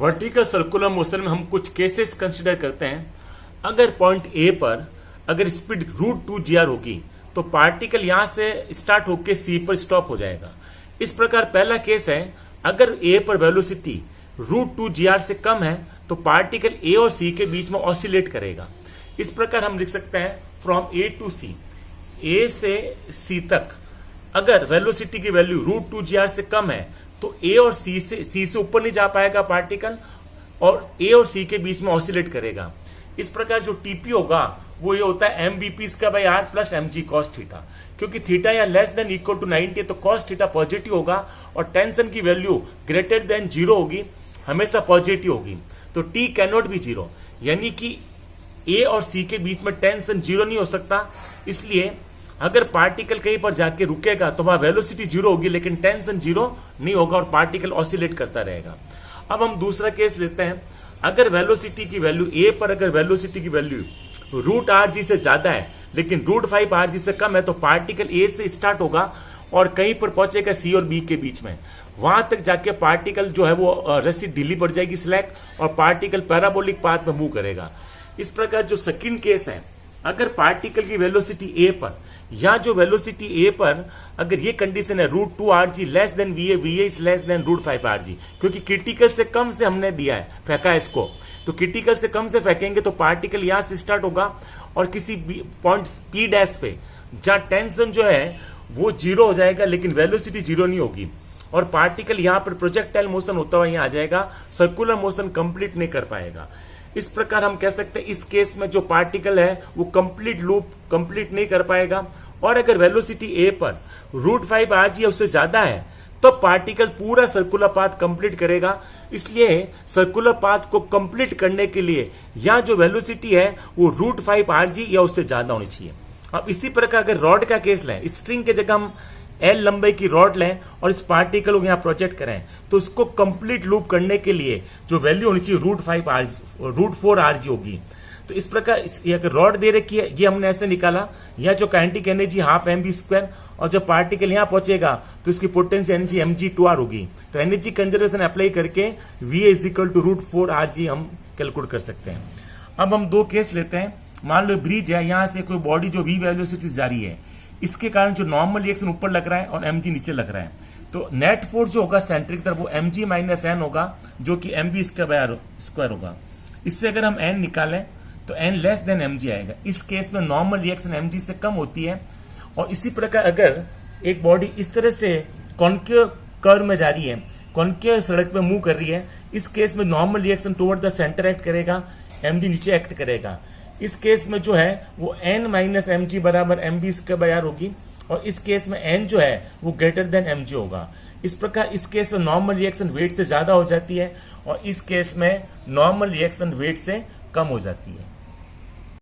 Vertical circular motion में हम कुछ केसेस कंसिडर करते हैं। अगर पॉइंट ए पर अगर स्पीड √2 g होगी तो पार्टिकल यहां से स्टार्ट होकर सी पर स्टॉप हो जाएगा। इस प्रकार पहला केस है, अगर ए पर वेलोसिटी √2 g से कम है तो पार्टिकल ए और सी के बीच में ऑसिलेट करेगा। इस प्रकार हम लिख सकते हैं फ्रॉम ए टू सी, ए से सी तक अगर वेलोसिटी की वैल्यू √2 g से कम है तो ए और सी से ऊपर नहीं जा पाएगा पार्टिकल, और ए और सी के बीच में ऑसिलेट करेगा। इस प्रकार जो टीपी होगा वो ये होता है mvp² plus mg cos theta, क्योंकि थीटा या लेस देन इक्वल टू 90 तो cos थीटा पॉजिटिव होगा और टेंशन की वैल्यू ग्रेटर देन 0 होगी, हमेशा पॉजिटिव होगी। तो t कैनॉट बी 0, यानी कि ए और सी के बीच में टेंशन 0 नहीं हो सकता। इसलिए अगर पार्टिकल कहीं पर जाके रुकेगा तो वहां वेलोसिटी 0 होगी लेकिन टेंशन 0 नहीं होगा और पार्टिकल ऑसिलेट करता रहेगा। अब हम दूसरा केस लेते हैं, अगर वेलोसिटी की वैल्यू ए पर अगर वेलोसिटी की वैल्यू √rg से ज्यादा है लेकिन √5rg से कम है तो पार्टिकल ए से स्टार्ट होगा और कहीं पर पहुंचेगा सी और बी के बीच में। वहां तक जाके पार्टिकल जो है वो रस्सी ढीली पड़ जाएगी स्लैक और पार्टिकल पैराबोलिक पाथ में मूव करेगा। इस प्रकार जो सेकंड केस है, अगर पार्टिकल की वेलोसिटी ए पर या जो वेलोसिटी ए पर अगर ये कंडीशन है √2rg less than va, va is less than √5rg, क्योंकि क्रिटिकल से कम से हमने दिया है फेंका इसको, तो क्रिटिकल से कम से फेंकेंगे तो पार्टिकल यहां से स्टार्ट होगा और किसी पॉइंट पी डैश पे जहां टेंशन जो है वो 0 हो जाएगा लेकिन वेलोसिटी 0 नहीं होगी और पार्टिकल यहां पर प्रोजेक्टाइल मोशन होता हुआ यहां आ जाएगा, सर्कुलर मोशन कंप्लीट नहीं कर पाएगा। इस प्रकार हम कह सकते हैं इस केस में जो पार्टिकल है वो कंप्लीट लूप कंप्लीट नहीं कर पाएगा, और अगर वेलोसिटी ए पर √5rg उससे ज्यादा है तो पार्टिकल पूरा सर्कुलर पाथ कंप्लीट करेगा। इसलिए सर्कुलर पाथ को कंप्लीट करने के लिए यहाँ जो वेलोसिटी है वो √5rg या उससे ज्यादा होनी चाहिए। अब इसी प्रकार अगर रॉड का केस लें, स्ट्रिंग के जगह हम L लंबाई की रॉड लें और इस पार्टिकल को यहाँ प्रोजेक्ट करें तो उसको कंप्लीट लूप करने के लिए जो वैल्यू होनी चाहिए √4rg होगी। तो इस प्रकार अगर रॉड दे रखी है ये हमने ऐसे निकाला, यह जो काइनेटिक एनर्जी ½ और जब पार्टिकल यहां पहुंचेगा तो इसकी पोटेंशियल एनर्जी mg2r होगी। तो एनर्जी कंजर्वेशन अप्लाई करके Va = √4rg हम कैलकुलेट कर सकते हैं। अब हम दो केस लेते हैं, मान लो ब्रिज है, यहां से कोई बॉडी जो v वेलोसिटी से जा रही है, इसके कारण जो नॉर्मल रिएक्शन ऊपर लग रहा है और mg नीचे लग रहा है, तो नेट फोर्स जो होगा सेंट्रिक तरफ वो mg - n होगा जो कि mv² होगा। इससे अगर हम n निकालें तो n लेस देन mg आएगा। इस केस में नॉर्मल रिएक्शन mg से कम होती है। और इसी प्रकार अगर एक बॉडी इस तरह से कॉन्केव कर्व में जा रही है, कॉन्केव सड़क पे मूव कर रही है, इस केस में normal reaction toward the centre act करेगा, mg नीचे एक्ट करेगा। इस केस में जो है वो n - mg = mv² होगी और इस केस में n जो है वो ग्रेटर देन mg होगा। इस प्रकार इस केस में नॉर्मल रिएक्शन वेट से ज्यादा हो जाती है और इस केस में नॉर्मल रिएक्शन वेट से कम हो जाती है।